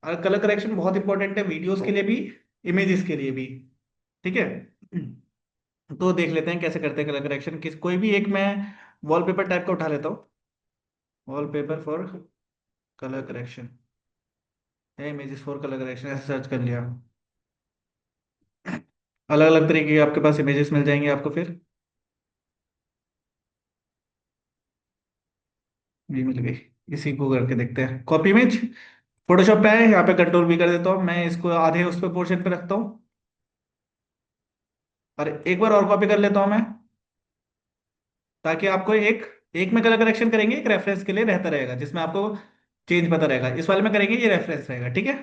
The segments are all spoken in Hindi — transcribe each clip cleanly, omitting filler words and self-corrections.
और कलर करेक्शन बहुत इंपॉर्टेंट है वीडियोस के लिए भी, इमेजेस के लिए भी। ठीक है। तो देख लेते हैं कैसे करते हैं कलर करेक्शन। किस कोई भी एक मैं वॉलपेपर टाइप का उठा लेता हूँ, वॉलपेपर फॉर कलर करेक्शन या इमेजेस फॉर कलर करेक्शन, ऐसे सर्च कर लिया। अलग अलग तरीके के आपके पास इमेजेस मिल जाएंगे आपको फिर। भी मिल गई। इसी को करके देखते हैं कॉपी इमेज। फोटोशॉप पे है, यहाँ पे कंट्रोल भी कर देता हूँ मैं, इसको आधे उस पे पोर्शन पे रखता हूँ। और एक बार और कॉपी कर लेता हूँ मैं, ताकि आपको एक एक में कलर करेक्शन करेंगे, एक रेफरेंस के लिए रहता रहेगा जिसमें आपको चेंज पता रहेगा। इस वाले में करेंगे ये रेफरेंस रहेगा, ठीक है।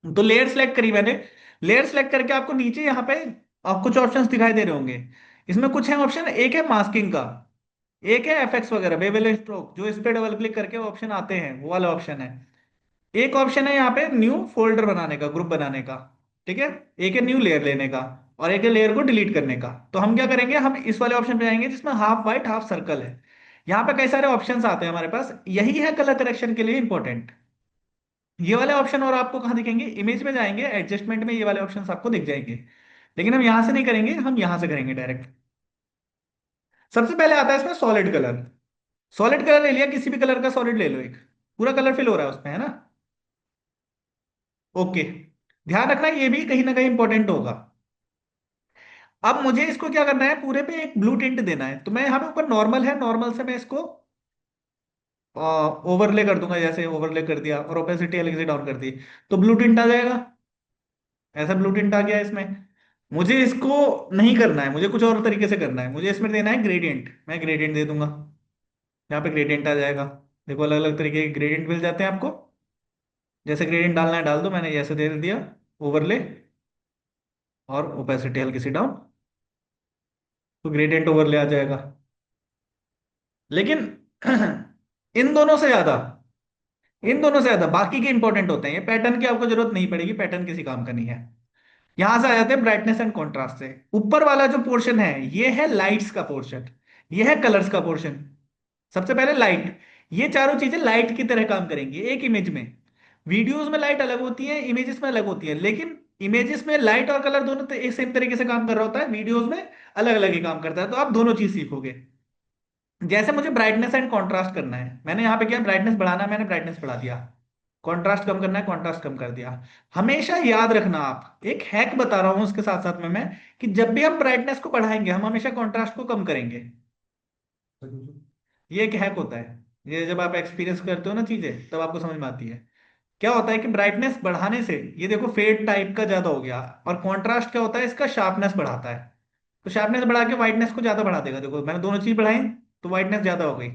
तो लेयर सेलेक्ट करी मैंने। लेयर सेलेक्ट करके आपको नीचे यहाँ पे कुछ ऑप्शंस दिखाई दे रहे होंगे। इसमें कुछ है ऑप्शन, एक है मास्किंग का, एक है एफएक्स वगैरह, बेवेल स्ट्रोक, जो इस पे डबल क्लिक करके ऑप्शन आते हैं वो वाला ऑप्शन है। एक ऑप्शन है यहाँ पे न्यू फोल्डर बनाने का, ग्रुप बनाने का। ठीक है। एक है न्यू लेयर लेने का, और एक है लेयर को डिलीट करने का। तो हम क्या करेंगे, हम इस वाले ऑप्शन पे जाएंगे जिसमें हाफ वाइट हाफ सर्कल है। यहाँ पे कई सारे ऑप्शंस आते हैं हमारे पास, यही है कलर करेक्शन के लिए इंपॉर्टेंट, ये वाले ऑप्शन। और आपको कहाँ दिखेंगे, इमेज में जाएंगे एडजस्टमेंट में, ये वाले ऑप्शंस आपको दिख जाएंगे। लेकिन हम यहां से नहीं करेंगे, हम यहां से करेंगे डायरेक्ट। सबसे पहले आता है इसमें सॉलिड कलर। सॉलिड कलर ले लिया, किसी भी कलर का सॉलिड ले लो एक, पूरा कलर फिल हो रहा है उसमें, है ना। ओके। ध्यान रखना ये भी कहीं ना कहीं इंपॉर्टेंट होगा। अब मुझे इसको क्या करना है, पूरे पे एक ब्लू टिंट देना है। तो मैं यहाँ पे ऊपर नॉर्मल है, नॉर्मल से मैं इसको ओवरले कर दूंगा, जैसे ओवरले कर दिया और ओपेसिटी हल्की से डाउन कर दी, तो ब्लू टिंट आ जाएगा। ऐसा ब्लू टिंट आ गया इसमें। मुझे इसको नहीं करना है, मुझे कुछ और तरीके से करना है। मुझे इसमें देना है ग्रेडियंट, मैं ग्रेडियंट दे दूंगा। यहाँ पे ग्रेडियंट आ जाएगा। देखो अलग अलग तरीके के ग्रेडियंट मिल जाते हैं आपको। जैसे ग्रेडियंट डालना है डाल दो, मैंने जैसे दे दिया ओवरले, और ओपेसिटी हल्की सी डाउन, तो ग्रेडियंट ओवरले आ जाएगा। लेकिन इन दोनों से ज्यादा बाकी के इंपॉर्टेंट होते हैं। ये पैटर्न की आपको जरूरत नहीं पड़ेगी, पैटर्न किसी काम का नहीं है। यहां से आ जाते हैं ब्राइटनेस एंड कॉन्ट्रास्ट से। ऊपर वाला जो पोर्शन है ये है लाइट्स का पोर्शन, ये है कलर्स का पोर्शन। सबसे पहले लाइट, ये चारों चीजें लाइट की तरह काम करेंगी एक इमेज में। वीडियोस में लाइट अलग होती है, इमेजेस में अलग होती है, लेकिन इमेजेस में लाइट और कलर दोनों एक सेम तरीके से काम कर रहा होता है, वीडियोस में अलग अलग ही काम करता है। तो आप दोनों चीज सीखोगे। जैसे मुझे ब्राइटनेस एंड कॉन्ट्रास्ट करना है, मैंने यहाँ पे क्या ब्राइटनेस बढ़ाना है, मैंने ब्राइटनेस बढ़ा दिया। कॉन्ट्रास्ट कम करना है, कॉन्ट्रास्ट कम कर दिया। हमेशा याद रखना, आप एक हैक बता रहा हूं उसके साथ साथ में मैं, कि जब भी हम ब्राइटनेस को बढ़ाएंगे हम हमेशा कॉन्ट्रास्ट को कम करेंगे। ये एक हैक होता है। ये जब आप एक्सपीरियंस करते हो ना चीजें, तब आपको समझ में आती है। क्या होता है कि ब्राइटनेस बढ़ाने से ये देखो फेड टाइप का ज्यादा हो गया, और कॉन्ट्रास्ट क्या होता है, इसका शार्पनेस बढ़ाता है। तो शार्पनेस बढ़ा के व्हाइटनेस को ज्यादा बढ़ा देगा। देखो मैंने दोनों चीज बढ़ाई, तो व्हाइटनेस ज्यादा हो गई।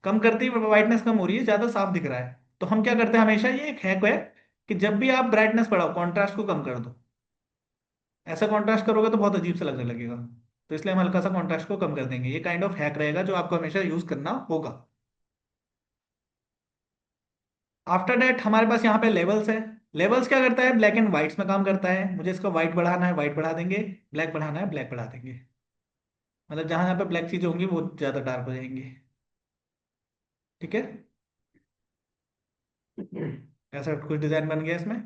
कम करते ही व्हाइटनेस कम हो रही है, ज्यादा साफ दिख रहा है। तो हम क्या करते हैं हमेशा, ये एक हैक है, कि जब भी आप ब्राइटनेस बढ़ाओ कॉन्ट्रास्ट को कम कर दो। ऐसा कॉन्ट्रास्ट करोगे तो बहुत अजीब सा लगने लगेगा। तो इसलिए हम हल्का सा कॉन्ट्रास्ट को कम कर देंगे। ये काइंड ऑफ हैक रहेगा जो आपको हमेशा यूज करना होगा। आफ्टर दैट हमारे पास यहाँ पे लेवल्स है। लेवल्स क्या करता है, ब्लैक एंड व्हाइट्स में काम करता है। मुझे इसका व्हाइट बढ़ाना है, व्हाइट बढ़ा देंगे। ब्लैक बढ़ाना है, ब्लैक बढ़ा देंगे। मतलब जहां जहाँ पे ब्लैक चीजें होंगी वो ज्यादा डार्क हो जाएंगी। ठीक है। ऐसा कुछ डिजाइन बन गया इसमें।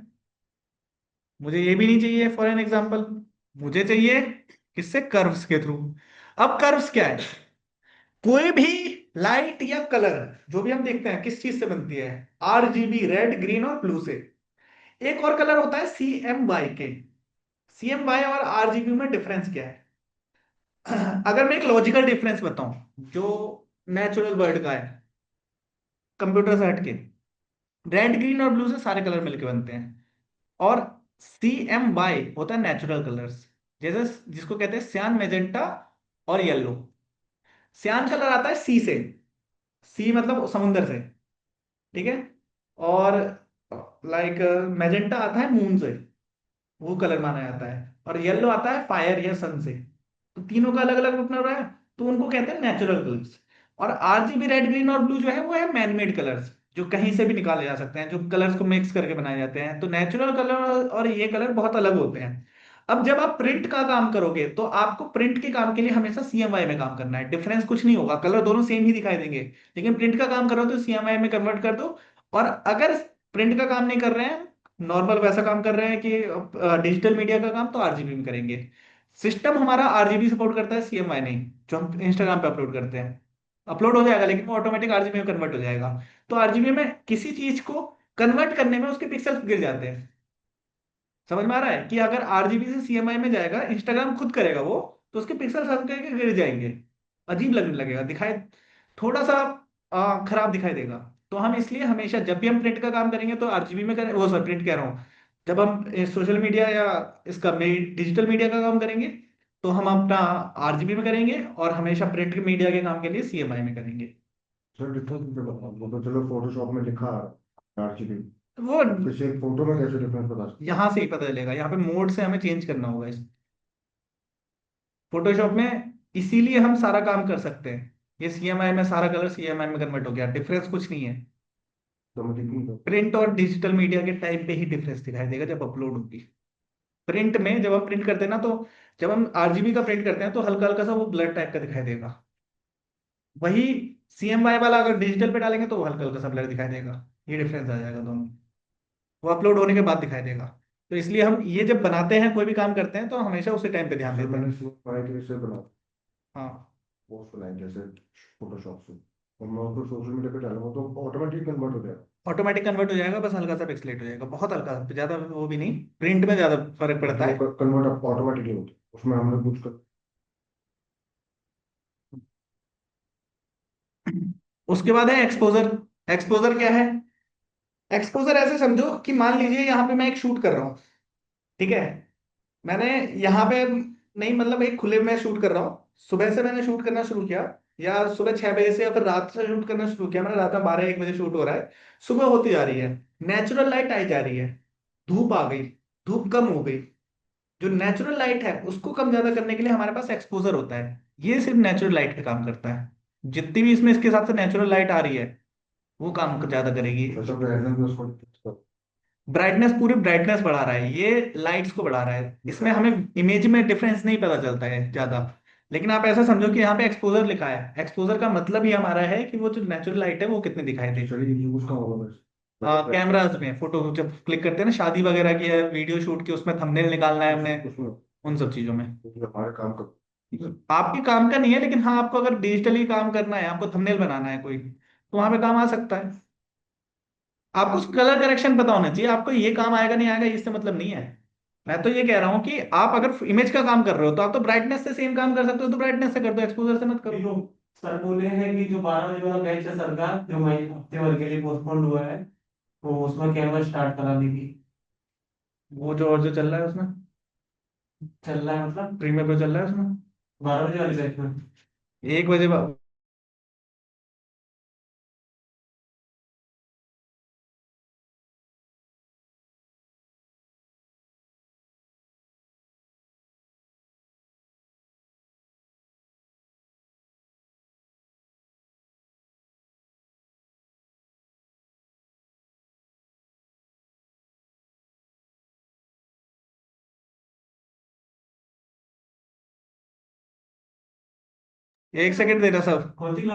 मुझे ये भी नहीं चाहिए फॉर एन एग्जाम्पल, मुझे चाहिए किससे, कर्व्स के थ्रू। अब कर्व्स क्या है, कोई भी लाइट या कलर जो भी हम देखते हैं किस चीज से बनती है, आरजीबी, रेड ग्रीन और ब्लू से। एक और कलर होता है CMY के। CMY और आरजीबी में डिफरेंस क्या है? अगर मैं एक लॉजिकल डिफरेंस बताऊं जो नेचुरल वर्ड का है, कंप्यूटर से हटके, रेड ग्रीन और ब्लू से सारे कलर मिलके बनते हैं। और CMY होता है नेचुरल कलर्स, जैसे जिसको कहते हैं सियान, मेजेंटा और येलो। सियान कलर आता है सी से, सी मतलब समुंदर से। ठीक है। और लाइक मैजेंटा आता है मून से, वो कलर माना जाता है। और येलो आता है फायर या सन से। तो तीनों का अलग अलग अपना रहा है, तो उनको कहते हैं नेचुरल कलर्स। और आरजीबी, रेड ग्रीन और ब्लू जो है वो है मैनमेड कलर्स, जो कहीं से भी निकाले जा सकते हैं, जो कलर्स को मिक्स करके बनाए जाते हैं। तो नेचुरल कलर और ये कलर बहुत अलग होते हैं। अब जब आप प्रिंट का काम करोगे तो आपको प्रिंट के काम के लिए हमेशा CMY में काम करना है। डिफरेंस कुछ नहीं होगा, कलर दोनों सेम ही दिखाई देंगे, लेकिन प्रिंट का काम करो तो CMY में कन्वर्ट कर दो। और अगर प्रिंट का काम नहीं कर रहे हैं, नॉर्मल वैसा काम कर रहे हैं कि डिजिटल मीडिया का काम तो आरजीबी में करेंगे। सिस्टम हमारा आरजीबी सपोर्ट करता है, सीएमआई नहीं, जो हम इंस्टाग्राम पे अपलोड करते हैं। अपलोड हो जाएगा लेकिन वो ऑटोमेटिक आरजीबी में कन्वर्ट हो जाएगा। तो आरजीबी में किसी चीज को कन्वर्ट करने में उसके पिक्सल गिर जाते हैं। समझ में आ रहा है कि अगर आरजीबी से सीएमआई में जाएगा, इंस्टाग्राम खुद करेगा वो, तो उसके पिक्सल हल्के के गिर जाएंगे, अजीब लगने लगेगा, दिखाई थोड़ा सा खराब दिखाई देगा। तो हम इसलिए हमेशा जब भी हम प्रिंट का काम करेंगे तो आरजीबी में करें, वो सर प्रिंट कह रहा हूँ, जब हम सोशल मीडिया या इसका डिजिटल मीडिया का काम करेंगे तो हम अपना आरजीबी में करेंगे, और हमेशा प्रिंट मीडिया के काम के लिए सीएमआई में करेंगे। सर डिफरेंस मुझे बताओ, वो तो चलो फोटोशॉप में लिखा आरजीबी, वो किसी फोटो में कैसे डिफरेंस बता सकते यहाँ से ही पता चलेगा, यहाँ पे मोड से हमें चेंज करना होगा इस फोटोशॉप में। इसीलिए हम सारा काम कर सकते हैं। ये सीएमआई में सारा कलर सीएमआई में कन्वर्ट हो गया, डिफरेंस कुछ नहीं है। तो मुझे नहीं दो। प्रिंट और डिजिटल मीडिया के टाइम पे ही डिफरेंस दिखाई देगा जब अपलोड होगी। प्रिंट में जब हम प्रिंट करते हैं ना, तो जब हम आरजीबी का प्रिंट करते हैं तो हल्का हल्का सा वो ब्लड टाइप का दिखाई देगा। वही सीएमवाई वाला अगर डिजिटल पे डालेंगे तो वो हल्का हल्का सा ब्लर दिखाई देगा। ये डिफरेंस आ जाएगा दोनों, वो अपलोड होने के बाद दिखाई देगा। तो इसलिए हम ये जब बनाते हैं, कोई भी काम करते हैं, तो हमेशा उसी टाइम पे ध्यान सर देते मैंने हैं। शूट बनाई थी इससे बना, हाँ, पोस्ट बनाई जैसे फोटोशॉप से, और मैं उसको सोशल मीडिया पे डालूंगा तो ऑटोमेटिक कन्वर्ट हो जाएगा। ऑटोमेटिक कन्वर्ट हो जाएगा, बस हल्का सा पिक्सलेट हो जाएगा, बहुत हल्का, ज्यादा वो भी नहीं। प्रिंट में ज्यादा फर्क पड़ता मतलब है। वो कन्वर्ट ऑटोमेटिकली होता है, उसमें हमने कुछ कर। उसके बाद है एक्सपोजर। एक्सपोजर क्या है? एक्सपोजर ऐसे समझो कि मान लीजिए यहाँ पे मैं एक शूट कर रहा हूँ, ठीक है। मैंने यहाँ पे नहीं, मतलब एक खुले में शूट कर रहा हूँ, सुबह से मैंने शूट करना शुरू किया, या सुबह 6 बजे से, या फिर रात से शूट करना शुरू किया मैंने, रात में 12-1 बजे शूट हो रहा है, सुबह होती जा रही है, नेचुरल लाइट आई जा रही है, धूप आ गई, धूप कम हो गई। जो नेचुरल लाइट है उसको कम ज्यादा करने के लिए हमारे पास एक्सपोजर होता है। ये सिर्फ नेचुरल लाइट का काम करता है। जितनी भी इसमें इसके हिसाब से नेचुरल लाइट आ रही है वो काम ज्यादा करेगी। अच्छा ब्राइटनेस में उसको। ब्राइटनेस, पूरी ब्राइटनेस बढ़ा रहा है, ये लाइट्स को बढ़ा रहा है, इसमें हमें इमेज में डिफरेंस नहीं पता चलता है ज्यादा। लेकिन आप ऐसा समझो कि यहाँ पे एक्सपोजर लिखा है, एक्सपोजर का मतलब ही हमारा है कि वो जो नेचुरल लाइट है वो कितनी दिखाई दे। चलिए यूज का होगा बस, मतलब कैमराज में फोटो जब क्लिक करते हैं ना, शादी वगैरह की है, वीडियो शूट की, उसमें थंबनेल निकालना है हमने, उसमें उन सब चीजों में। हमारे काम का। आपके काम का नहीं है, लेकिन हाँ, आपको अगर डिजिटली काम करना है, आपको थंबनेल बनाना है कोई, तो वहां पे काम आ सकता है। आपको कलर करेक्शन पता होना चाहिए, आपको ये काम आएगा नहीं आएगा इससे मतलब नहीं है। मैं तो ये कह रहा हूँ कि आप अगर इमेज का काम कर रहे हो तो आप तो ब्राइटनेस से सेम काम कर सकते हो, तो ब्राइटनेस से कर दो, एक्सपोजर से मत ये करो। जो सर बोले हैं कि जो 12 बजे वाला बैच है सर का, जो मई हफ्ते भर के लिए पोस्टपोन्ड हुआ है, तो उसमें कैमरा स्टार्ट करा देगी। वो जो और जो चल रहा है उसमें, चल रहा है मतलब प्रीमियर पे चल रहा है उसमें, 12 बजे वाले बैच में। 1 बजे एक सेकंड दे रहा सब। कौन सी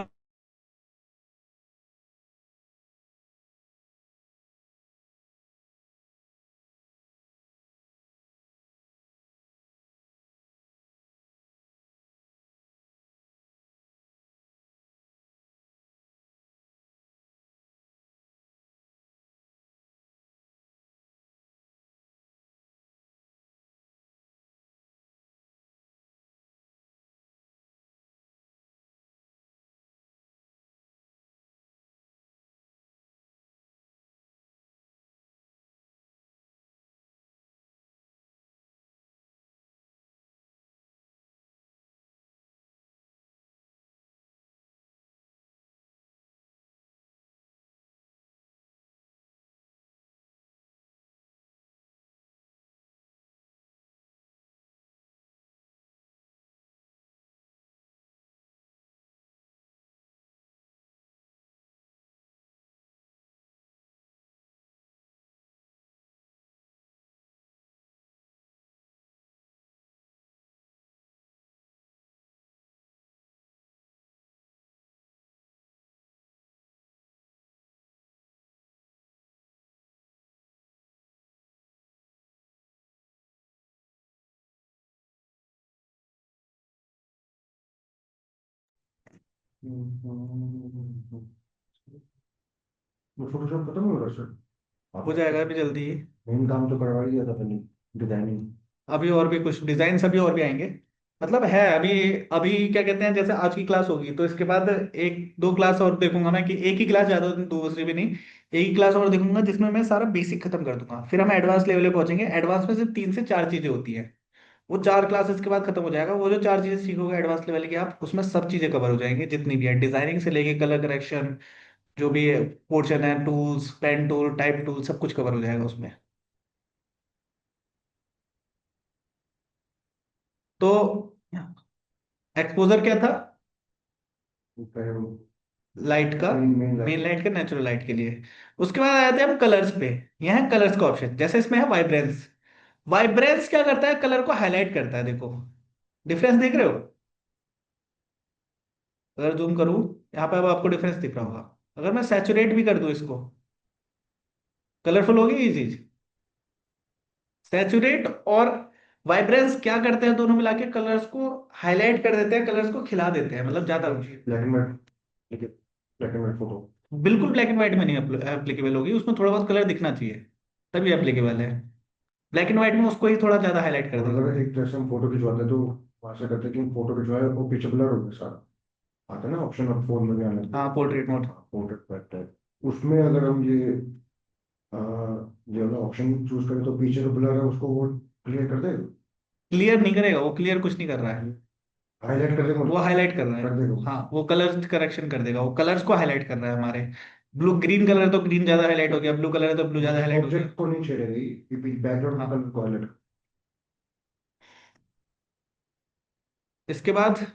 वो फोटोशॉप खत्म हो रहा है सर? हो आप जाएगा अभी जल्दी ही। मेन काम तो करवा ही दिया था पहले, डिजाइनिंग। अभी और भी कुछ डिजाइन अभी और भी आएंगे। मतलब है अभी। अभी क्या कहते हैं, जैसे आज की क्लास होगी तो इसके बाद एक दो क्लास और देखूंगा मैं, कि एक ही क्लास, ज्यादा दूसरी भी नहीं। एक ही क्लास और देखूंगा जिसमें मैं सारा बेसिक खत्म कर दूंगा, फिर हम एडवांस लेवल पे पहुंचेंगे। एडवांस में सिर्फ 3 से 4 चीजें होती हैं। वो 4 क्लासेस के बाद खत्म हो जाएगा। वो जो 4 चीजें सीखोगे एडवांस लेवल की आप, उसमें सब चीजें कवर हो जाएंगी जितनी भी है, डिजाइनिंग से लेके कलर करेक्शन, जो भी पोर्शन है, tools, pen tool, type tool, सब कुछ कवर हो जाएगा उसमें। तो एक्सपोजर क्या था? लाइट का। Main main main light. Light का, नेचुरल लाइट के लिए। उसके बाद आते हैं हम कलर्स पे। यहाँ है कलर्स का ऑप्शन, जैसे इसमें है वाइब्रेंस। वाइब्रेंस क्या करता है? कलर को हाईलाइट करता है, देखो डिफरेंस देख रहे हो? अगर जूम करूं, यहाँ पे अब आपको डिफरेंस दिख रहा होगा। अगर मैं सैचुरेट भी कर दूं इसको, कलरफुल होगी ये चीज। सैचुरेट और वाइब्रेंस क्या करते हैं, दोनों मिला के कलर्स को हाईलाइट कर देते हैं, कलर्स को खिला देते हैं, मतलब ज्यादा। ब्लैक एंड व्हाइट, ठीक है, ब्लैक एंड व्हाइट फोटो। बिल्कुल ब्लैक एंड व्हाइट में नहीं एप्लीकेबल होगी, उसमें थोड़ा बहुत कलर दिखना चाहिए, तभी एप्लीकेबल है। ब्लैक एंड व्हाइट में उसको ही थोड़ा ज्यादा हाईलाइट कर और देगा। अगर एक जैसे हम फोटो खिंचवाते हैं तो वहां से करते हैं कि फोटो खिंचवाए वो पीछे ब्लर हो गया सारा, आता है ना ऑप्शन, अब फोन में भी आने लगे। हाँ, पोर्ट्रेट मोड। पोर्ट्रेट करता है, उसमें अगर हम आ, ये वाला ऑप्शन चूज करें तो पीछे जो ब्लर है उसको वो क्लियर कर देगा, क्लियर नहीं करेगा वो, क्लियर कुछ नहीं कर रहा है। हाईलाइट कर देगा वो उसको, हाईलाइट कर रहा है। कर देगा वो। हाँ, वो कलर करेक्शन कर देगा, वो कलर्स को हाईलाइट कर रहा है हमारे। ब्लू ग्रीन कलर है तो ग्रीन ज्यादा हाईलाइट हो गया, ब्लू कलर है तो ब्लू ज्यादा हाईलाइट हो गया। ऑब्जेक्ट को नहीं छेड़ेगा ये बैकग्राउंड हाँ। कलर को हाईलाइट। इसके बाद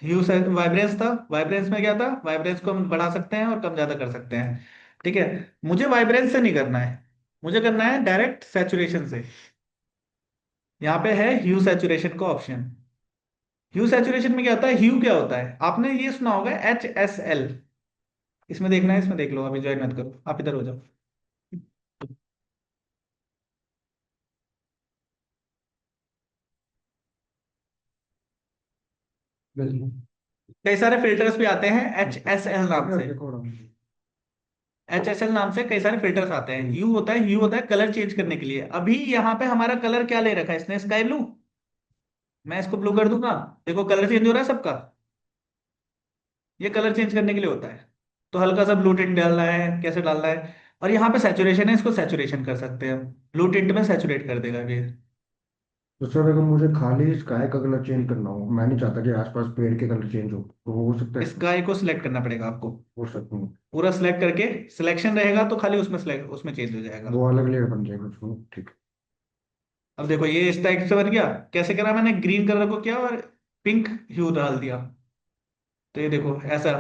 ह्यू वाइब्रेंस था। वाइब्रेंस में क्या था? वाइब्रेंस को हम बढ़ा सकते हैं और कम ज्यादा कर सकते हैं। ठीक है। मुझे वाइब्रेंस से नहीं करना है, मुझे करना है डायरेक्ट सैचुरेशन से। यहाँ पे है ह्यू सैचुरेशन का ऑप्शन। ह्यू सैचुरेशन में क्या होता है? ह्यू क्या होता है, आपने ये सुना होगा HSL। इसमें देखना है, इसमें देख लो, अभी ज्वाइन मत करो, आप इधर हो जाओ। बिल्कुल। कई सारे फिल्टर्स भी आते हैं HSL नाम से। देखो HSL नाम से कई सारे फिल्टर्स आते हैं। ह्यू होता है कलर चेंज करने के लिए। अभी यहाँ पे हमारा कलर क्या ले रखा है इसने? Sky blue. मैं इसको ब्लू कर दूंगा, देखो कलर चेंज हो रहा है सबका। ये कलर चेंज करने के लिए होता है। तो हल्का सा ब्लू टिंट डालना है, कैसे डालना है। और यहाँ पे सैचुरेशन है, इसको सैचुरेशन कर सकते हैं। ब्लू टिंट में सैचुरेट कर देगा ये। तो सर अगर मुझे खाली स्काई का कलर चेंज करना हो, मैं नहीं चाहता कि आसपास पेड़ के कलर चेंज हो, तो वो हो सकता है इस इसमें? गाय को सिलेक्ट करना पड़ेगा आपको। हो सकता है। पूरा सिलेक्ट करके, सिलेक्शन रहेगा तो खाली उसमें select, उसमें चेंज हो जाएगा। वो अलग लेयर बन जाएगा उसमें, ठीक है। अब देखो ये इस टाइप से बन गया। कैसे करा मैंने? ग्रीन कलर को किया और पिंक ह्यू डाल दिया। तो ये देखो ऐसा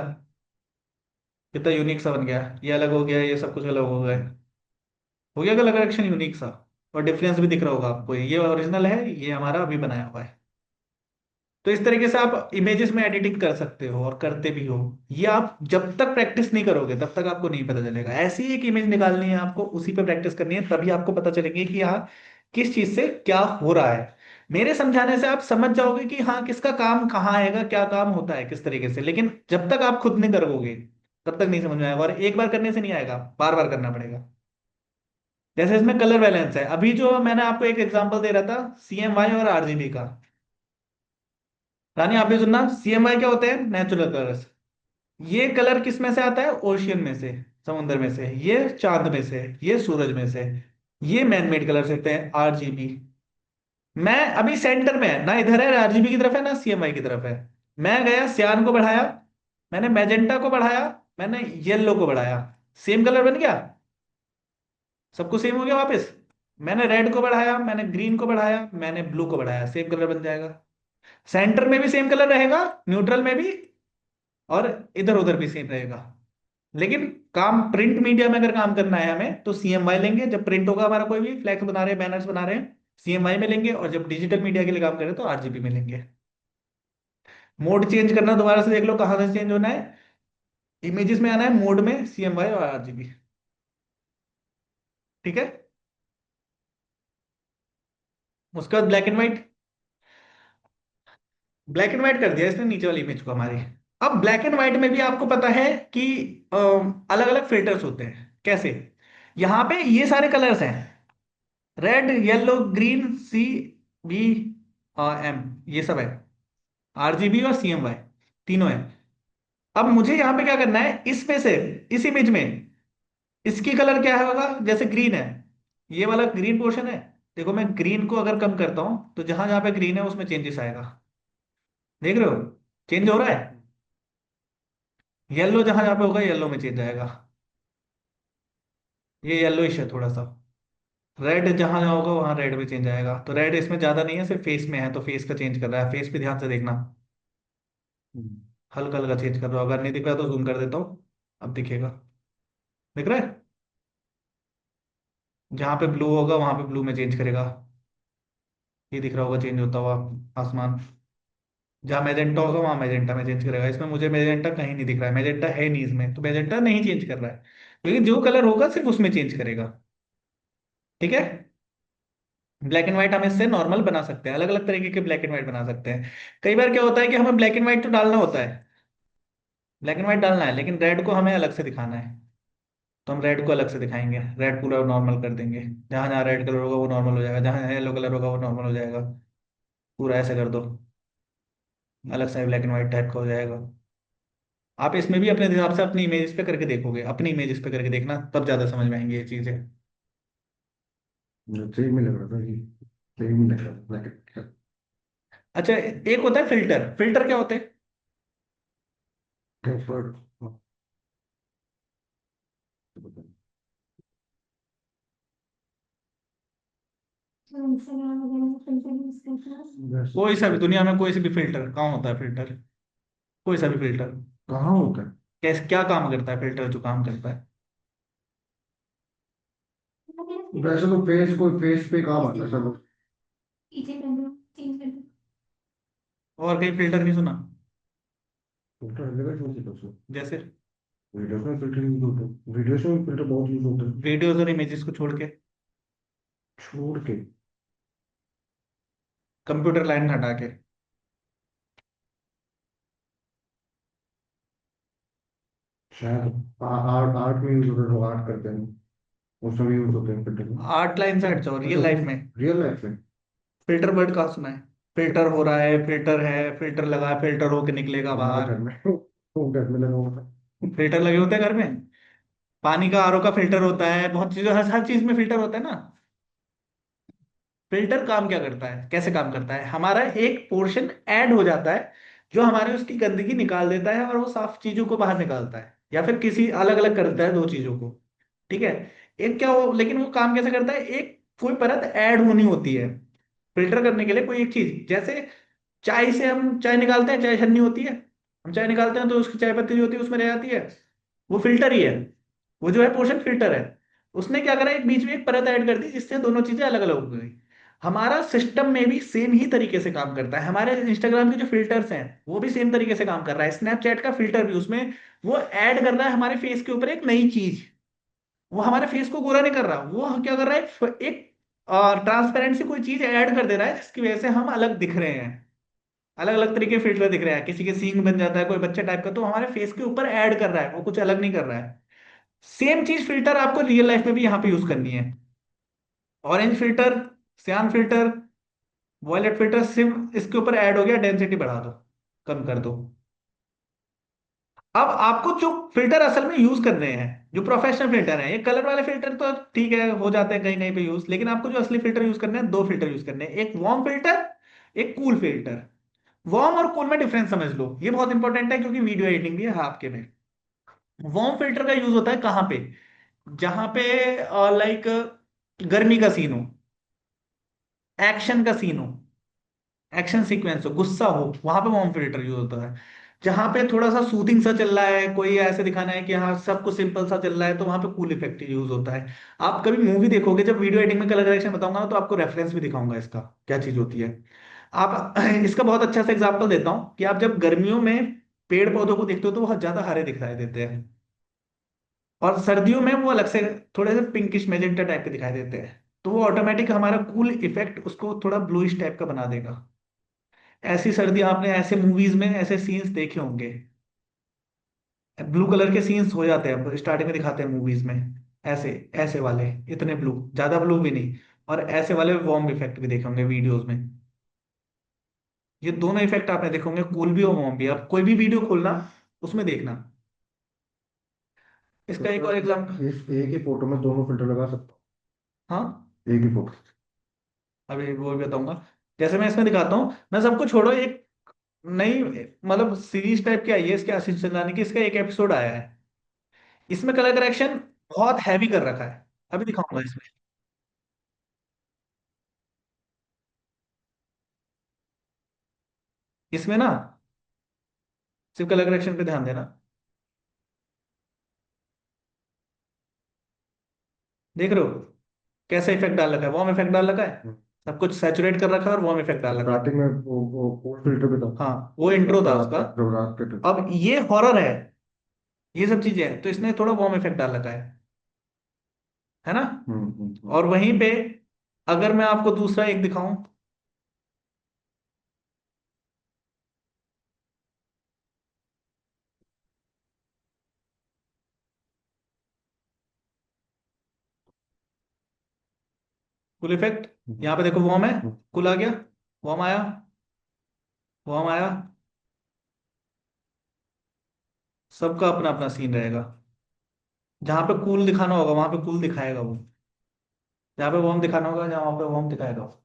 कितना यूनिक सा बन गया। ये अलग हो गया, ये सब कुछ अलग हो गया। हो गया कलर करेक्शन यूनिक सा। और डिफरेंस भी दिख रहा होगा आपको, ये ओरिजिनल है, ये हमारा अभी बनाया हुआ है। तो इस तरीके से आप इमेजेस में एडिटिंग कर सकते हो और करते भी हो। ये आप जब तक प्रैक्टिस नहीं करोगे तब तक आपको नहीं पता चलेगा। ऐसी एक इमेज निकालनी है आपको, उसी पे प्रैक्टिस करनी है, तभी आपको पता चलेंगे कि हाँ किस चीज से क्या हो रहा है। मेरे समझाने से आप समझ जाओगे कि हाँ किसका काम कहाँ आएगा, क्या काम होता है किस तरीके से। लेकिन जब तक आप खुद नहीं करोगे तब तक नहीं समझ में आएगा, और एक बार करने से नहीं आएगा, बार बार करना पड़ेगा। जैसे इसमें कलर बैलेंस है, अभी जो मैंने आपको एक एग्जांपल दे रहा था CMY और RGB का। रानी आप भी सुनना, CMY क्या होते हैं? Natural colours. ये कलर किस में से आता है? ओशियन में से, समुद्र में से। ये चांद में से, ये सूरज में से। ये मैन मेड कलर्स होते हैं RGB। मैं अभी सेंटर में है ना, इधर है RGB की तरफ है ना CMY की तरफ है। मैं गया सियान को बढ़ाया, मैंने मैजेंटा को बढ़ाया, मैंने येलो को बढ़ाया, सेम कलर बन गया। सबको सेम हो गया वापस। मैंने रेड को बढ़ाया, मैंने ग्रीन को बढ़ाया, मैंने ब्लू को बढ़ाया, सेम कलर बन जाएगा। सेंटर में भी सेम कलर रहेगा, न्यूट्रल में भी, और इधर उधर भी सेम रहेगा। लेकिन काम प्रिंट मीडिया में अगर काम करना है हमें तो CMY लेंगे, जब प्रिंट होगा हमारा कोई भी फ्लैक्स बना रहे हैं, बैनर्स बना रहे हैं, CMY में लेंगे। और जब डिजिटल मीडिया के लिए काम करें तो RGB में लेंगे। मोड चेंज करना, दोबारा से देख लो कहाँ से चेंज होना है। इमेजेस में आना है, मोड में CMY और RGB। ठीक है। उसके बाद black and white. Black and white कर दिया इसने नीचे वाली इमेज को हमारी। अब ब्लैक एंड व्हाइट में भी आपको पता है कि अलग अलग फिल्टर्स होते हैं। कैसे? यहाँ पे ये सारे कलर्स हैं, red yellow green C B M, ये सब है, आरजीबी और सीएमवाई, तीनों है। अब मुझे यहाँ पे क्या करना है, इसमें से, इस इमेज में इसकी कलर क्या है होगा, जैसे ग्रीन है, ये वाला ग्रीन पोर्शन है। देखो मैं ग्रीन को अगर कम करता हूं तो जहां जहां पे ग्रीन है उसमें चेंजेस आएगा। देख रहे हो? चेंज हो रहा है। येलो जहां जहां पे होगा येलो में चेंज आएगा, ये येलोइश है थोड़ा सा। रेड जहां जहां होगा वहां रेड में चेंज आएगा। तो रेड इसमें ज्यादा नहीं है, सिर्फ फेस में है, तो फेस का चेंज कर रहा है। फेस पे ध्यान से देखना, हम्म। हल्का हल्का चेंज कर रहा हूं। अगर नहीं दिख रहा तो जूम कर देता हूँ, अब दिखेगा। दिख रहा है? जहां पे ब्लू होगा वहां पे ब्लू में चेंज करेगा। ये दिख रहा होगा चेंज होता हुआ आसमान। जहां मैजेंटा होगा वहां मैजेंटा में चेंज करेगा। इसमें मुझे मैजेंटा कहीं नहीं दिख रहा है, मैजेंटा है नहीं इसमें, तो मैजेंटा नहीं चेंज कर रहा है। लेकिन जो कलर होगा सिर्फ उसमें चेंज करेगा। ठीक है? ब्लैक एंड व्हाइट हम इससे नॉर्मल बना सकते हैं, अलग अलग तरीके के ब्लैक एंड व्हाइट बना सकते हैं। कई बार क्या होता है कि हमें ब्लैक एंड व्हाइट तो डालना होता है, ब्लैक एंड व्हाइट डालना है, लेकिन रेड को हमें अलग से दिखाना है। तो हम रेड को अलग से दिखाएंगे, रेड पूरा नॉर्मल कर देंगे। जहां जहां रेड कलर होगा वो नॉर्मल हो जाएगा, जहां येलो कलर होगा वो नॉर्मल हो जाएगा। पूरा ऐसे कर दो, अलग से ब्लैक एंड व्हाइट टाइप का हो जाएगा। आप इसमें भी अपने हिसाब से अपनी इमेज पे करके देखोगे, अपनी इमेज पे करके देखना, तब ज्यादा समझ में आएंगी ये चीजें। सही में लग रहा था कि सही में लग रहा था ब्लैक। अच्छा, एक होता है फिल्टर। फिल्टर क्या होते हैं? पर वैसे कोई सा भी दुनिया में कोई सी भी फिल्टर, कहाँ होता है फिल्टर? कोई सा भी फिल्टर। कहाँ होता है? कैसे, क्या काम करता है फिल्टर जो काम करता है? वैसे तो फेस को फेस पे काम आता है सब। और कहीं फिल्टर नहीं सुना? फिल्टर हर जगह यूज होता है। जैसे वीडियोस में फिल्टर यूज होता है, वीडियोस में फिल्टर बहुत यूज होता है। वीडियोज और इमेजेस को छोड़ के, छोड़ के कंप्यूटर लाइन हटा के। शायद आर्ट आर्ट में यूज होता है, जो आर्ट करते हैं उसमें भी यूज होते हैं फिल्टर में। आर्ट लाइन से हट जाओ, अच्छा रियल वो लाइफ में। रियल लाइफ में। फिल्टर वर्ड कहाँ सुना है? फिल्टर हो रहा है, फिल्टर है, फिल्टर लगा है, फिल्टर होके निकलेगा हमारे बाहर। घर में वो घर में लगा हुआ था। फिल्टर लगे होते हैं घर में। पानी का आरओ का फिल्टर होता है, बहुत चीजों, हर चीज में फिल्टर होता है ना। फिल्टर काम क्या करता है, कैसे काम करता है? हमारा एक पोर्शन ऐड हो जाता है जो हमारे उसकी गंदगी निकाल देता है, और वो साफ चीजों को बाहर निकालता है, या फिर किसी अलग अलग करता है दो चीजों को। ठीक है? एक क्या हो, लेकिन वो काम कैसे करता है, एक कोई परत ऐड होनी होती है फिल्टर करने के लिए। कोई एक चीज, जैसे चाय से हम चाय निकालते हैं, चाय छन्नी होती है, हम चाय निकालते हैं तो उसकी चाय पत्ती जो होती है उसमें रह जाती है, वो फिल्टर ही है। वो जो है पोर्शन फिल्टर है। उसने क्या करा, एक बीच में एक परत ऐड कर दी जिससे दोनों चीजें अलग अलग हो गई। हमारा सिस्टम में भी सेम ही तरीके से काम करता है। हमारे इंस्टाग्राम के जो फिल्टर्स हैं वो भी सेम तरीके से काम कर रहा है, स्नैपचैट का फिल्टर भी, उसमें वो ऐड कर रहा है हमारे फेस के ऊपर एक नई चीज। वो हमारे फेस को गोरा नहीं कर रहा, वो क्या कर रहा है, एक ट्रांसपेरेंट सी कोई चीज ऐड कर दे रहा है जिसकी वजह से हम अलग दिख रहे हैं। अलग अलग तरीके के फिल्टर दिख रहे हैं, किसी के सींग बन जाता है, कोई बच्चे टाइप का, तो हमारे फेस के ऊपर ऐड कर रहा है, वो कुछ अलग नहीं कर रहा है। सेम चीज फिल्टर आपको रियल लाइफ में भी यहाँ पे यूज करनी है। ऑरेंज फिल्टर, सियान फिल्टर, वॉयलेट फिल्टर, सिर्फ इसके ऊपर ऐड हो गया, डेंसिटी बढ़ा दो, कम कर दो। अब आपको जो फिल्टर असल में यूज करने हैं, जो प्रोफेशनल फिल्टर है, ये कलर वाले फिल्टर तो ठीक है, हो जाते हैं कहीं कहीं पे यूज, लेकिन आपको जो असली फिल्टर यूज करने हैं, दो फिल्टर यूज करने हैं, एक वार्म फिल्टर, एक कूल फिल्टर। वार्म और कूल में डिफरेंस समझ लो, ये बहुत इंपॉर्टेंट है क्योंकि वीडियो एडिटिंग भी है आपके में। वार्म फिल्टर का यूज होता है कहाँ पे? जहां पे लाइक गर्मी का सीन हो, एक्शन का सीन हो, एक्शन सीक्वेंस हो, गुस्सा हो, वहां पे वार्म फिल्टर यूज होता है। जहां पे थोड़ा सा सूदिंग सा चल रहा है, कोई ऐसे दिखाना है कि हाँ सब कुछ सिंपल सा चल रहा है, तो वहां पे कूल इफेक्ट यूज होता है। आप कभी मूवी देखोगे, जब वीडियो एडिटिंग में कलर करेक्शन बताऊंगा ना, तो आपको रेफरेंस भी दिखाऊंगा इसका क्या चीज होती है। आप इसका बहुत अच्छा सा एग्जांपल देता हूँ कि आप जब गर्मियों में पेड़ पौधों को देखते हो तो बहुत ज्यादा हरे दिखाई देते हैं, और सर्दियों में वो अलग से थोड़े से पिंकिश मैजेंटा टाइप के दिखाई देते हैं। तो वो ऑटोमेटिक हमारा कूल इफेक्ट उसको थोड़ा ब्लूइश टाइप का बना देगा। ऐसी सर्दी आपने ऐसे मूवीज में ऐसे सीन्स देखे होंगे। ब्लू कलर के सीन्स हो जाते हैं, स्टार्टिंग में दिखाते हैं मूवीज में, ऐसे ऐसे वाले, इतने ब्लू, ज्यादा ब्लू भी नहीं, और ऐसे वाले वार्म इफेक्ट भी देखे होंगे वीडियोस में। ये दोनों इफेक्ट आपने देखे होंगे, कूल भी और वार्म भी। आप कोई भी वीडियो खोलना, उसमें देखना। तो इसका एक और एग्जाम्पल। सर इस एक ही फोटो में दोनों फिल्टर लगा सकता हाँ, हूँ, एक ही फोटो। अभी वो भी बताऊंगा। जैसे मैं इसमें दिखाता हूँ, मैं सबको छोड़ो, एक नई मतलब सीरीज टाइप की आई है इसके, आशीष चंदानी की, इसका एक एपिसोड आया है। इसमें कलर करेक्शन बहुत हैवी कर रखा है, अभी दिखाऊंगा इसमें। इसमें ना सिर्फ कलर करेक्शन पे ध्यान देना। देख रहे हो कैसा इफेक्ट डाल रखा है, वार्म इफेक्ट डाल रखा है, सब कुछ सैचुरेट कर रखा है और वार्म इफेक्ट डाल रखा है। स्टार्टिंग में वो कोल्ड फिल्टर पे था, हाँ, वो इंट्रो था रात उसका। रात के time। अब ये हॉरर है, ये सब चीजें हैं, तो इसने थोड़ा वार्म इफेक्ट डाल रखा है ना। और वहीं पे अगर मैं आपको दूसरा एक दिखाऊं, कुल इफेक्ट, यहाँ पे देखो वार्म है, कुल आ गया, वार्म आया, वार्म आया, सबका अपना अपना सीन रहेगा। जहां पे कूल दिखाना होगा वहां पे कूल दिखाएगा वो, जहाँ पे वार्म दिखाना होगा जहाँ वहां पे वार्म दिखाएगा वो।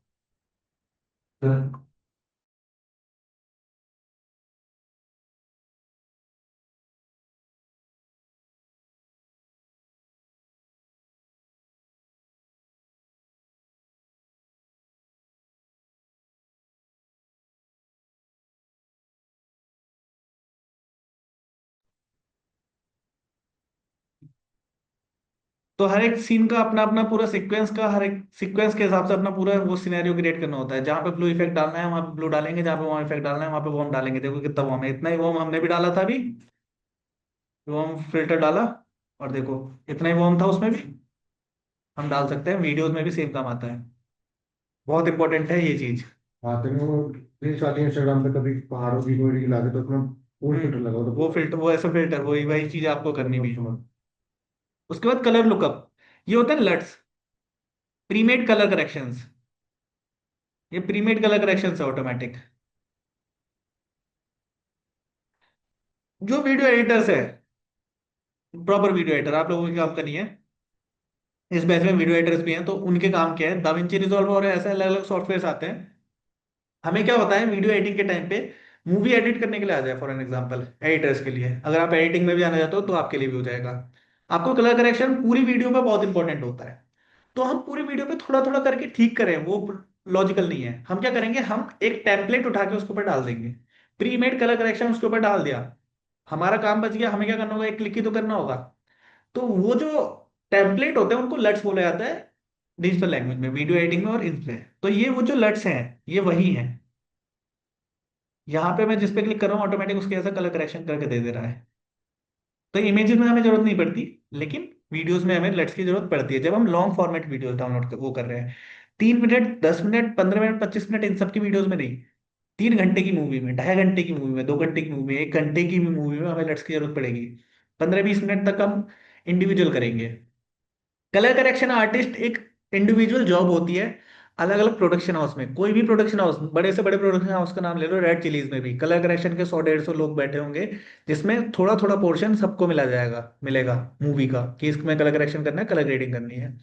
तो हर एक सीन का अपना अपना पूरा सीक्वेंस का, हर एक सीक्वेंस के हिसाब से अपना पूरा वो सिनेरियो क्रिएट करना होता है। जहाँ पे ब्लू इफेक्ट डालना है वहां पे ब्लू डालेंगे, जहाँ पे वार्म इफेक्ट डालना है वहां पे वार्म डालेंगे। देखो कितना वार्म है, इतना ही वार्म हमने भी डाला था अभी, वार्म फिल्टर डाला, और देखो इतना ही वार्म था उसमें भी। हम डाल सकते हैं, वीडियोस में भी सेम काम आता है। बहुत इंपॉर्टेंट है ये चीज। आते में वो रील्स आती है इंस्टाग्राम पे, कभी पहाड़ों की कोई रील आती है तो उसमें कोल्ड फिल्टर लगा वो तो फिल्टर, वो ऐसा फिल्टर, वही वही चीज आपको करनी भी है। समझ। उसके बाद कलर लुकअप, ये होते हैं लट्स, प्रीमेड कलर करेक्शंस। ये प्रीमेड कलर करेक्शंस है ऑटोमेटिक। जो वीडियो एडिटर्स है, प्रॉपर वीडियो एडिटर, आप लोगों के काम का नहीं है, इस बैच में वीडियो एडिटर्स भी हैं, तो उनके काम क्या है, दाविंची रिजॉल्व और ऐसे अलग अलग सॉफ्टवेयर आते हैं। हमें क्या होता है वीडियो एडिटिंग के टाइम पे, मूवी एडिट करने के लिए आ जाए फॉर एन एग्जांपल, एडिटर्स के लिए, अगर आप एडिटिंग में भी आना चाहते हो तो आपके लिए भी हो जाएगा। आपको कलर करेक्शन पूरी वीडियो में बहुत इंपॉर्टेंट होता है, तो हम पूरी वीडियो पे थोड़ा थोड़ा करके ठीक करें, वो लॉजिकल नहीं है। हम क्या करेंगे, हम एक टेम्पलेट उठा के उसके ऊपर डाल देंगे, प्री मेड कलर करेक्शन उसके ऊपर डाल दिया, हमारा काम बच गया। हमें क्या करना होगा, एक क्लिक ही तो करना होगा। तो वो जो टेम्पलेट होते हैं उनको लट्स बोला जाता है डिजिटल लैंग्वेज में, वीडियो एडिटिंग में और इनसे। तो ये वो जो लट्स हैं, ये वही हैं। यहाँ पे मैं जिस पे क्लिक कर रहा हूँ ऑटोमेटिक उसके ऐसा कलर करेक्शन करके दे दे रहा है। तो इमेजेस में हमें जरूरत नहीं पड़ती, लेकिन वीडियोस में हमें लट्स की जरूरत पड़ती है जब हम लॉन्ग फॉर्मेट वीडियोस डाउनलोड वो कर रहे हैं। 3 मिनट, 10 मिनट, 15 मिनट, 25 मिनट, इन सब की वीडियोस में नहीं। 3 घंटे की मूवी में, 2.5 घंटे की मूवी में, 2 घंटे की मूवी में, 1 घंटे की मूवी में हमें लट्स की जरूरत पड़ेगी। 15-20 मिनट तक हम इंडिविजुअल करेंगे। कलर करेक्शन आर्टिस्ट एक इंडिविजुअल जॉब होती है। अलग अलग प्रोडक्शन हाउस में, कोई भी प्रोडक्शन हाउस, बड़े से बड़े प्रोडक्शन हाउस का नाम ले लो, रेड चिलीज में भी कलर करेक्शन के 100-150 लोग बैठे होंगे, जिसमें थोड़ा थोड़ा पोर्शन सबको मिला जाएगा, मिलेगा मूवी का, कि इसमें कलर करेक्शन करना है, कलर ग्रेडिंग करनी है।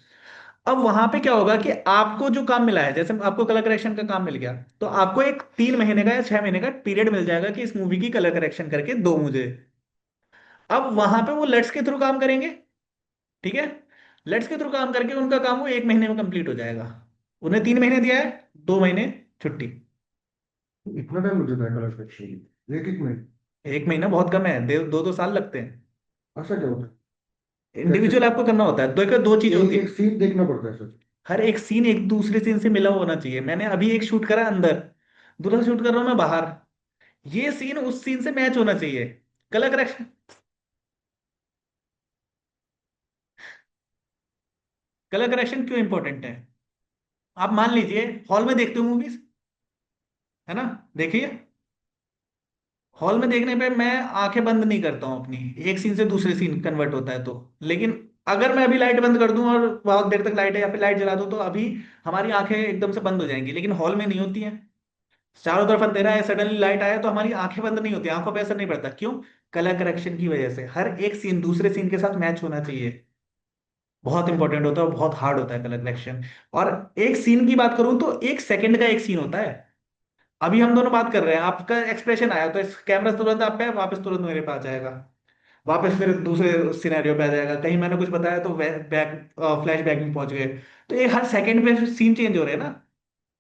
अब वहां पे क्या होगा कि आपको जो काम मिला है, जैसे आपको कलर करेक्शन का काम मिल गया, तो आपको एक 3 महीने का या 6 महीने का पीरियड मिल जाएगा कि इस मूवी की कलर करेक्शन करके दो मुझे। अब वहां पे वो लेट्स के थ्रू काम करेंगे, ठीक है। लेट्स के थ्रू काम करके उनका काम वो 1 महीने में कंप्लीट हो जाएगा। उन्हें 3 महीने दिया है, 2 महीने छुट्टी। इतना टाइम लग जाता है कलर फिल्टर, एक एक मिनट? 1 महीना बहुत कम है, 2-2 साल लगते हैं। ऐसा क्या होता है? कैसे? इंडिविजुअल आपको करना होता है, दो दो चीजें एक होती एक है। सीन देखना पड़ता है सर? हर एक सीन एक दूसरे सीन से मिला हुआ होना चाहिए। मैंने अभी एक शूट करा अंदर, दूसरा शूट कर रहा हूं मैं बाहर, ये सीन उस सीन से मैच होना चाहिए। कलर करेक्शन, कलर करेक्शन क्यों इंपॉर्टेंट है। आप मान लीजिए हॉल में देखते हो मूवीज, है ना, देखिए, हॉल में देखने पे मैं आंखें बंद नहीं करता हूँ अपनी, एक सीन से दूसरे सीन कन्वर्ट होता है तो। लेकिन अगर मैं अभी लाइट बंद कर दूं और बहुत देर तक लाइट है या फिर लाइट जला दूं तो अभी हमारी आंखें एकदम से बंद हो जाएंगी, लेकिन हॉल में नहीं होती हैं। चारों तरफ अंधेरा है, सडनली लाइट आया तो हमारी आंखें बंद नहीं होती, आंखों पे असर नहीं पड़ता। क्यों? कलर करेक्शन की वजह से। हर एक सीन दूसरे सीन के साथ मैच होना चाहिए। बहुत इंपॉर्टेंट होता है और बहुत हार्ड होता है कलर करेक्शन। और एक सीन की बात करूं तो 1 सेकंड का एक सीन होता है। अभी हम दोनों बात कर रहे हैं, आपका एक्सप्रेशन आया तो इस कैमरा तुरंत आप पे, वापस तुरंत मेरे पास जाएगा, वापस फिर दूसरे सिनेरियो पे आ जाएगा, कहीं मैंने कुछ बताया तो बैक, फ्लैश बैक में पहुंच गए। तो ये हर सेकंड पे सीन चेंज हो रहे हैं ना,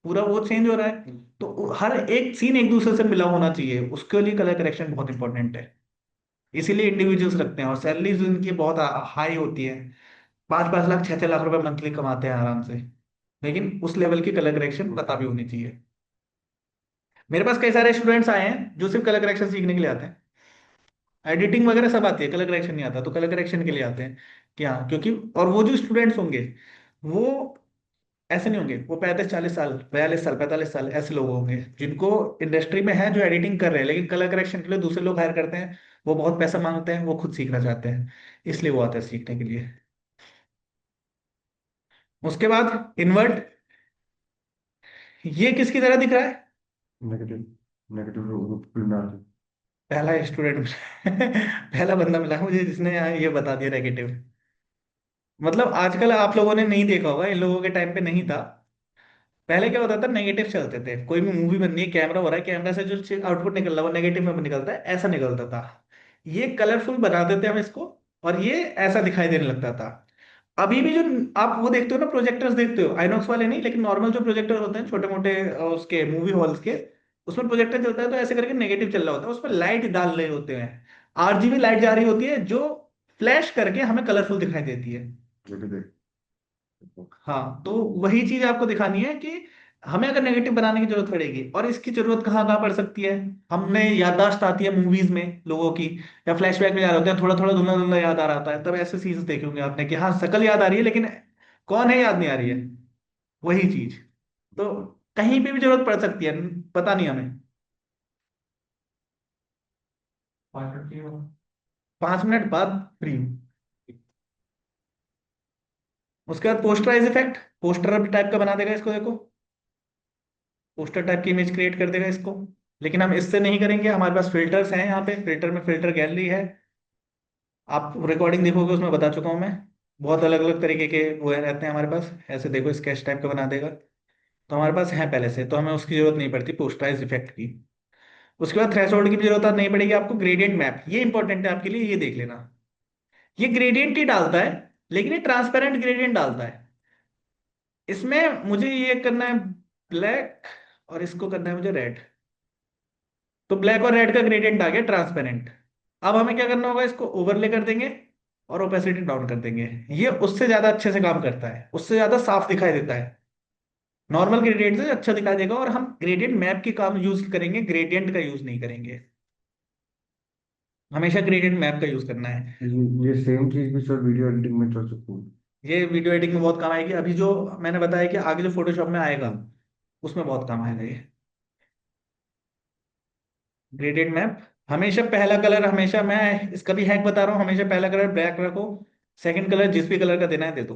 पूरा वो चेंज हो रहा है। तो हर एक सीन एक दूसरे से मिला होना चाहिए, उसके लिए कलर करेक्शन बहुत इंपॉर्टेंट है। इसीलिए इंडिविजुअल्स रखते हैं और सैलरीज उनकी बहुत हाई होती है। 5-5 लाख 6-6 लाख रुपए मंथली कमाते हैं आराम से। लेकिन उस लेवल की कलर करेक्शन पता भी होनी चाहिए। मेरे पास कई सारे स्टूडेंट्स आए हैं जो सिर्फ कलर करेक्शन सीखने के लिए आते हैं। एडिटिंग वगैरह सब आती है, कलर करेक्शन नहीं आता, तो कलर करेक्शन के लिए आते हैं। क्या? क्योंकि और वो जो स्टूडेंट्स होंगे वो ऐसे नहीं होंगे, वो 35-40 साल, 42 साल, 45 साल ऐसे लोग होंगे जिनको इंडस्ट्री में है, जो एडिटिंग कर रहे हैं लेकिन कलर करेक्शन के लिए दूसरे लोग हायर करते हैं। वो बहुत पैसा मांगते हैं, वो खुद सीखना चाहते हैं, इसलिए वो आते हैं सीखने के लिए। उसके बाद इनवर्ट, ये किसकी तरह दिख रहा है? नेगेटिव, नेगेटिव फिल्म आती पहला स्टूडेंट पहला बंदा मिला मुझे जिसने ये बता दिया नेगेटिव। मतलब आजकल आप लोगों ने नहीं देखा होगा, इन लोगों के टाइम पे नहीं था। पहले क्या होता था, नेगेटिव चलते थे, कोई भी मूवी बननी है, कैमरा हो रहा है, कैमरा से जो आउटपुट निकल रहा है वो नेगेटिव में निकलता है, ऐसा निकलता था। ये कलरफुल बना देते हम इसको, और ये ऐसा दिखाई देने लगता था। अभी भी जो आप वो देखते हो ना, प्रोजेक्टर्स देखते हो, आइनॉक्स वाले नहीं लेकिन नॉर्मल जो प्रोजेक्टर होते हैं छोटे मोटे, उसके मूवी हॉल्स के, उसमें प्रोजेक्टर चलता है तो ऐसे करके नेगेटिव चल रहा होता है, उसमें लाइट डाल रहे होते हैं, आरजीबी लाइट जा रही होती है जो फ्लैश करके हमें कलरफुल दिखाई देती है। है, ये भी देख। हाँ, तो वही चीज आपको दिखानी है कि हमें अगर नेगेटिव बनाने की जरूरत पड़ेगी, और इसकी जरूरत कहाँ कहाँ पड़ सकती है। हमने याददाश्त आती है मूवीज में लोगों की, या फ्लैशबैक में जा रहे होते हैं, थोड़ा थोड़ा धुंधला धुंधला याद आ रहा होता है, तब ऐसे सीन्स देखे होंगे आपने कि हाँ शकल याद आ रही है लेकिन कौन है याद नहीं आ रही है। वही चीज, तो कहीं पे भी जरूरत पड़ सकती है, पता नहीं हमें। पार्ट की वो। 5 मिनट बाद फ्री। उसके बाद पोस्टराइज इफेक्ट, पोस्टर टाइप का बना देगा इसको, देखो पोस्टर टाइप की इमेज क्रिएट कर देगा इसको। लेकिन हम इससे नहीं करेंगे, हमारे पास फिल्टर्स हैं, यहाँ पे फिल्टर में फिल्टर गैलरी है। आप रिकॉर्डिंग देखोगे उसमें बता चुका हूँ मैं, बहुत अलग अलग तरीके के वो रहते हैं हमारे पास। ऐसे देखो स्केच टाइप का बना देगा, तो हमारे पास है पहले से, तो हमें उसकी जरूरत नहीं पड़ती पोस्टराइज इफेक्ट की। उसके बाद थ्रेशोल्ड की भी जरूरत नहीं पड़ेगी आपको। ग्रेडियंट मैप ये इंपॉर्टेंट है आपके लिए, ये देख लेना। ये ग्रेडियंट ही डालता है, लेकिन ये ट्रांसपेरेंट ग्रेडियंट डालता है। इसमें मुझे ये करना है ब्लैक, और इसको करना है मुझे रेड। तो ब्लैक और रेड का ग्रेडियंट आ गया ट्रांसपेरेंट। अब हमें क्या करना होगा, इसको ओवरले कर देंगे और ओपेसिटी डाउन कर देंगे। ये उससे ज्यादा अच्छे से काम करता है, उससे ज्यादा साफ दिखाई देता है। नॉर्मल ग्रेडियंट से अच्छा दिखाई देगा, और हम ग्रेडियंट मैप के काम यूज करेंगे, ग्रेडियंट का यूज नहीं करेंगे। हमेशा ग्रेडियंट मैप का यूज करना है। ये सेम चीज भी सर वीडियो एडिटिंग में चल सकती है। ये वीडियो एडिटिंग में बहुत काम आएगी, अभी जो मैंने बताया कि आगे जो फोटोशॉप में आएगा उसमें बहुत काम आएगा ये ग्रेडियंट मैप। हमेशा पहला कलर, हमेशा मैं इसका भी हैक बता रहा हूँ, हमेशा पहला कलर ब्लैक रखो, सेकंड कलर जिस भी कलर का देना है दे दो।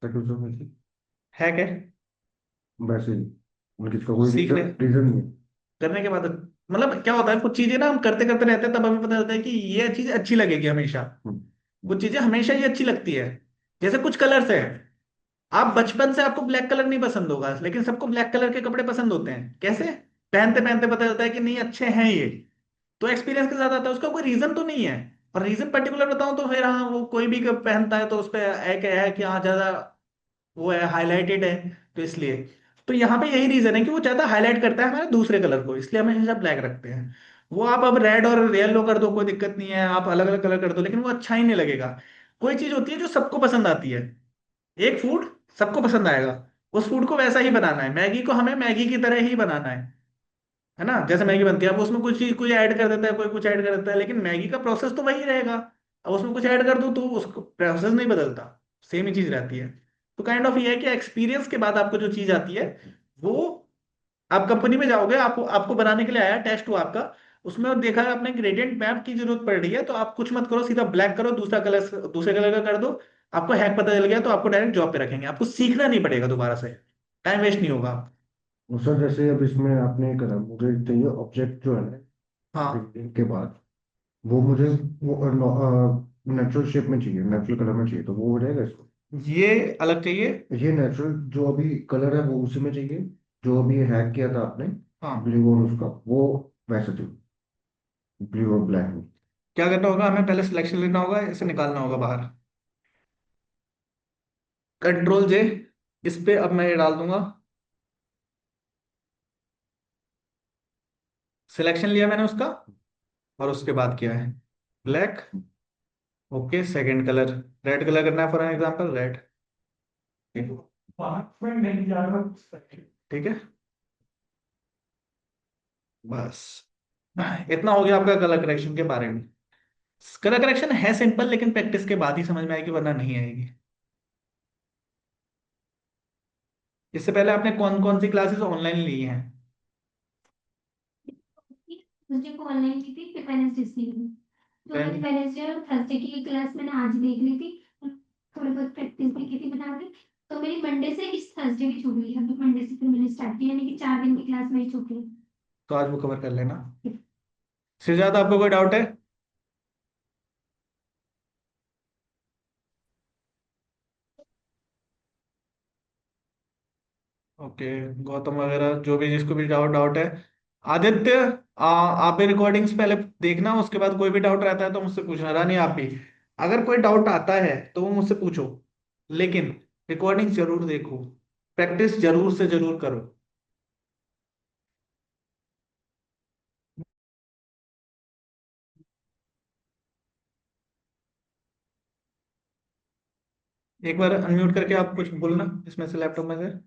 ताकि उसमें वैसे हैक है, वैसे ही उनकी इसका कोई सीखने रीजन नहीं है। करने के बाद। मतलब क्या होता है, कुछ चीजें ना हम करते करते रहते हैं, तब हमें पता चलता है कि ये चीज अच्छी लगेगी हमेशा। हम्म, कुछ चीजें हमेशा ही अच्छी लगती है। जैसे कुछ कलर्स है, आप बचपन से आपको ब्लैक कलर नहीं पसंद होगा, लेकिन सबको ब्लैक कलर के कपड़े पसंद होते हैं। कैसे? पहनते पहनते पता चलता है कि नहीं अच्छे हैं ये, तो एक्सपीरियंस के साथ आता है। उसका कोई रीजन तो नहीं है, और रीजन पर्टिकुलर बताऊं तो फिर हाँ, वो कोई भी पहनता है तो उस पर एक है कि हाँ ज्यादा वो है, हाईलाइटेड है, तो इसलिए। तो यहाँ पे यही रीजन है कि वो ज्यादा हाईलाइट करता है हमारे दूसरे कलर को, इसलिए हम हमेशा ब्लैक रखते हैं। वो आप अब रेड और येलो कर दो, कोई दिक्कत नहीं है, आप अलग अलग कलर कर दो, लेकिन वो अच्छा ही नहीं लगेगा। कोई चीज होती है जो सबको पसंद आती है, एक फूड सबको पसंद आएगा, उस फूड को वैसा ही बनाना है। मैगी को हमें मैगी की तरह ही बनाना है ना, जैसे मैगी बनती है। अब उसमें कुछ चीज कुछ ऐड कर देता है, कोई कुछ ऐड कर देता है, लेकिन मैगी का प्रोसेस तो वही रहेगा। अब उसमें कुछ ऐड कर दो तो उसको प्रोसेस नहीं बदलता, सेम ही चीज रहती है। तो काइंड ऑफ ये है कि एक्सपीरियंस के बाद आपको जो चीज आती है वो, आप कंपनी में जाओगे, आपको आपको बनाने के लिए आया, टेस्ट हुआ आपका, उसमें देखा है आपने ग्रेडियंट मैप की जरूरत पड़ रही है, तो आप कुछ मत करो, सीधा ब्लैक करो, दूसरे कलर का कर दो। आपको हैक पता चल गया तो आपको डायरेक्ट जॉब पे रखेंगे, आपको सीखना नहीं पड़ेगा दोबारा से, टाइम वेस्ट नहीं होगा। तो सर जैसे अब इसमें आपने करा, मुझे चाहिए ऑब्जेक्ट जो है ना हाँ, ग्रेडियंट के बाद, वो मुझे वो नेचुरल शेप में चाहिए, नेचुरल कलर में चाहिए, तो वो हो जाएगा इसको? ये अलग चाहिए। ये नेचुरल जो अभी कलर है वो उसी में चाहिए, जो अभी हैक किया था आपने, हाँ, ब्लू और उसका वो वैसे थे, ब्लू और ब्लैक में। क्या करना होगा, हमें पहले सिलेक्शन लेना होगा, इसे निकालना होगा बाहर। कंट्रोल J, इस पे अब मैं ये डाल दूंगा। सिलेक्शन लिया मैंने उसका, और उसके बाद किया है black. Okay, second colour red colour करना है, फॉर एग्जांपल रेड। में नहीं जा रहा। ठीक है, बस इतना हो गया आपका कलर करेक्शन के बारे में। कलर करेक्शन है सिंपल, लेकिन प्रैक्टिस के बाद ही समझ में आएगी, वरना नहीं आएगी। इससे पहले आपने कौन कौन सी क्लासेस ऑनलाइन ली हैं? मुझे को ऑनलाइन की थी, फिर वेडनेसडे से ली। तो मैंने वेडनेसडे और थर्सडे की क्लास मैंने आज देख ली थी, थोड़ी बहुत प्रैक्टिस भी की थी बना के। तो मेरी मंडे से इस थर्सडे की छूट गई है, तो मंडे से फिर मैंने स्टार्ट किया, यानी कि 4 दिन की क्लास मेरी छूट गई। तो आज वो कवर कर लेना। इससे ज्यादा आपको कोई डाउट है? ओके, गौतम वगैरह जो भी, जिसको भी डाउट डाउट है। आदित्य, आप भी रिकॉर्डिंग्स पहले देखना, उसके बाद कोई भी डाउट रहता है तो मुझसे पूछना। रानी, आप भी, अगर कोई डाउट आता है तो वो मुझसे पूछो, लेकिन रिकॉर्डिंग जरूर देखो, प्रैक्टिस जरूर से जरूर करो। एक बार अनम्यूट करके आप कुछ बोलना इसमें से, लैपटॉप में से।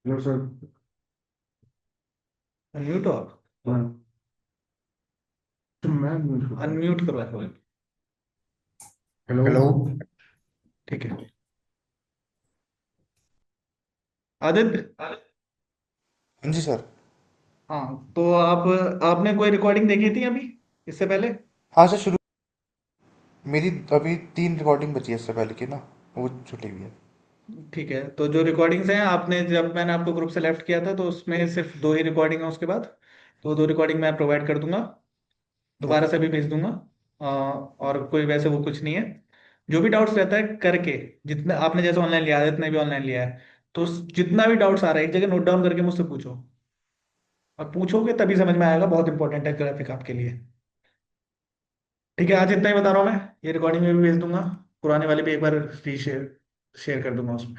Hello sir. अनम्यूट हो आप? हाँ, तो मैं म्यूट कर रहा हूँ। अनम्यूट करवा। हेलो। हेलो। ठीक है, आदित्य। हाँ जी सर। हाँ, तो आप आपने कोई रिकॉर्डिंग देखी थी अभी इससे पहले? हाँ सर, शुरू। मेरी अभी 3 रिकॉर्डिंग बची है इससे पहले की ना, वो छुट्टी हुई है। ठीक है, तो जो रिकॉर्डिंग्स हैं, आपने जब मैंने आपको ग्रुप से लेफ्ट किया था तो उसमें सिर्फ 2 ही रिकॉर्डिंग है उसके बाद। तो 2 रिकॉर्डिंग मैं प्रोवाइड कर दूंगा, दोबारा ओके। से भी भेज दूंगा। और कोई वैसे वो कुछ नहीं है। जो भी डाउट्स रहता है करके, जितना आपने जैसे ऑनलाइन लिया है, जितने भी ऑनलाइन लिया है, तो जितना भी डाउट्स आ रहा है एक जगह नोट डाउन करके मुझसे पूछो। और पूछोगे तभी समझ में आएगा, बहुत इंपॉर्टेंट है ग्राफिक आपके लिए। ठीक है, आज इतना ही बता रहा हूँ मैं, ये रिकॉर्डिंग में भी भेज दूंगा। पुराने वाले भी एक बार री शेयर शेयर कर दूंगा उसमें।